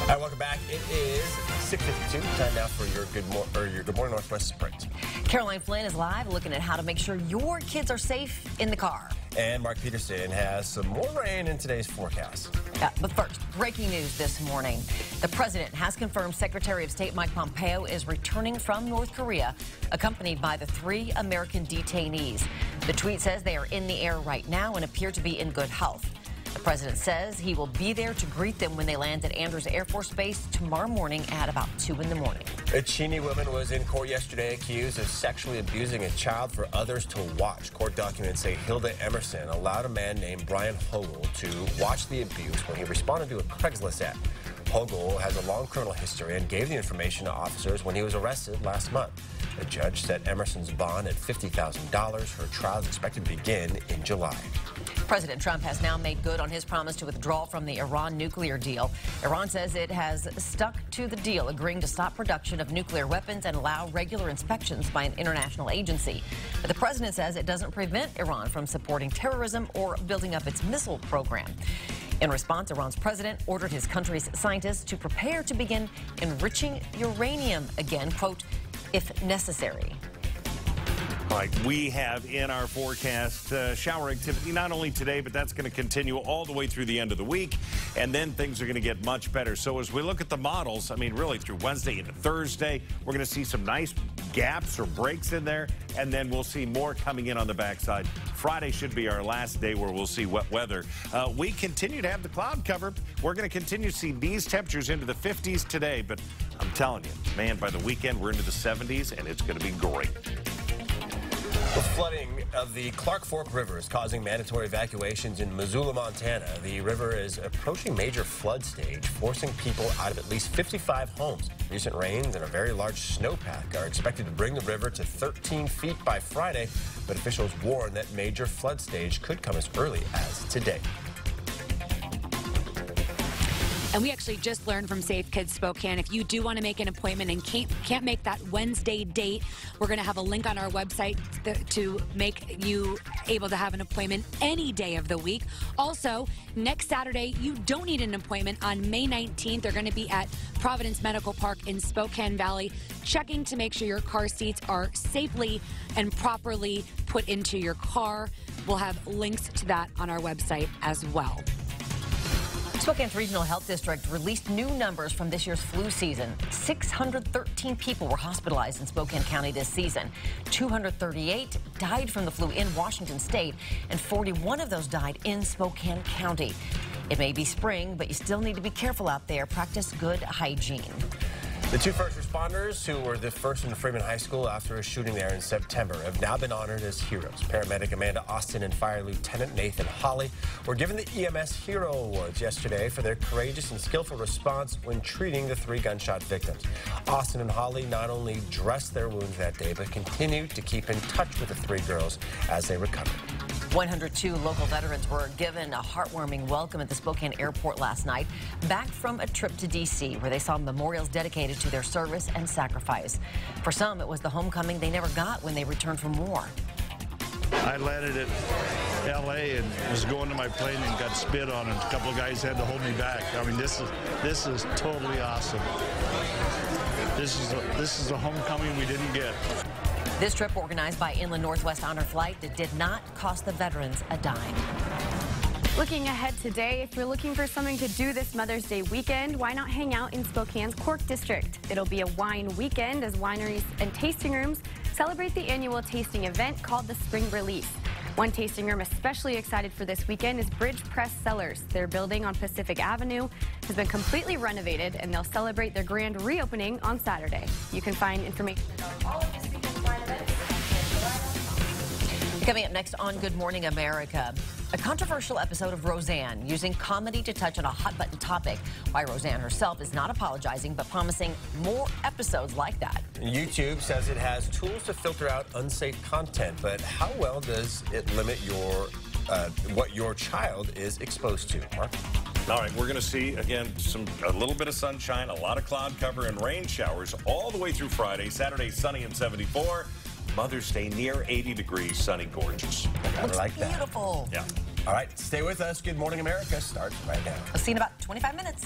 Hi, welcome back. It is 6:52. Time now for your Good Morning Northwest Sprint. Caroline Flynn is live looking at how to make sure your kids are safe in the car. And Mark Peterson has some more rain in today's forecast. But first, breaking news this morning. The president has confirmed Secretary of State Mike Pompeo is returning from North Korea, accompanied by the 3 American detainees. The tweet says they are in the air right now and appear to be in good health. The president says he will be there to greet them when they land at Andrews Air Force Base tomorrow morning at about 2 in the morning. A Cheney woman was in court yesterday accused of sexually abusing a child for others to watch. Court documents say Hilda Emerson allowed a man named Brian Hogel to watch the abuse when he responded to a Craigslist ad. Hogel has a long criminal history and gave the information to officers when he was arrested last month. A judge set Emerson's bond at $50,000. Her trial is expected to begin in July. President Trump has now made good on his promise to withdraw from the Iran nuclear deal. Iran says it has stuck to the deal, agreeing to stop production of nuclear weapons and allow regular inspections by an international agency. But the president says it doesn't prevent Iran from supporting terrorism or building up its missile program. In response, Iran's president ordered his country's scientists to prepare to begin enriching uranium again, quote, if necessary. All right, we have in our forecast shower activity not only today, but that's going to continue all the way through the end of the week, and then things are going to get much better. So as we look at the models, I mean, really through Wednesday into Thursday, we're going to see some nice gaps or breaks in there, and then we'll see more coming in on the backside. Friday should be our last day where we'll see wet weather. We continue to have the cloud cover. We're going to continue to see these temperatures into the 50s today, but I'm telling you, man, by the weekend, we're into the 70s, and it's going to be great. The flooding of the Clark Fork River is causing mandatory evacuations in Missoula, Montana. The river is approaching major flood stage, forcing people out of at least 55 homes. Recent rains and a very large snowpack are expected to bring the river to 13 feet by Friday, but officials warn that major flood stage could come as early as today. And we actually just learned from Safe Kids Spokane, if you do want to make an appointment and can't make that Wednesday date, we're going to have a link on our website to make you able to have an appointment any day of the week. Also, next Saturday, you don't need an appointment. On May 19th, they're going to be at Providence Medical Park in Spokane Valley, checking to make sure your car seats are safely and properly put into your car. We'll have links to that on our website as well. Spokane's Regional Health District released new numbers from this year's flu season. 613 people were hospitalized in Spokane County this season. 238 died from the flu in Washington State, and 41 of those died in Spokane County. It may be spring, but you still need to be careful out there. Practice good hygiene. The 2 first responders who were the first in Friedmann High School after a shooting there in September have now been honored as heroes. Paramedic Amanda Austin and Fire Lieutenant Nathan Hawley were given the EMS Hero Awards yesterday for their courageous and skillful response when treating the 3 gunshot victims. Austin and Hawley not only dressed their wounds that day, but continued to keep in touch with the 3 girls as they recovered. 102 local veterans were given a heartwarming welcome at the Spokane airport last night, back from a trip to D.C., where they saw memorials dedicated to their service and sacrifice. For some, it was the homecoming they never got when they returned from war. I landed at L.A. and was going to my plane and got spit on, and a couple of guys had to hold me back. I mean, this is totally awesome. This is a homecoming we didn't get. This trip, organized by Inland Northwest Honor Flight, that did not cost the veterans a dime. Looking ahead today, if you're looking for something to do this Mother's Day weekend, why not hang out in Spokane's Cork District? It'll be a wine weekend as wineries and tasting rooms celebrate the annual tasting event called the Spring Release. One tasting room especially excited for this weekend is Bridge Press Cellars. Their building on Pacific Avenue has been completely renovated, and they'll celebrate their grand reopening on Saturday. You can find information about all of this weekend's wine events. Coming up next on Good Morning America, a controversial episode of Roseanne using comedy to touch on a hot-button topic. Why Roseanne herself is not apologizing, but promising more episodes like that. YouTube says it has tools to filter out unsafe content, but how well does it limit what your child is exposed to? Mark? All right, we're going to see, again, a little bit of sunshine, a lot of cloud cover and rain showers all the way through Friday. Saturday, sunny and 74. Mother's Day near 80 degrees, sunny, gorgeous. I like that. Beautiful. Yeah. All right, stay with us. Good Morning America starts right now. I'll see you in about 25 minutes.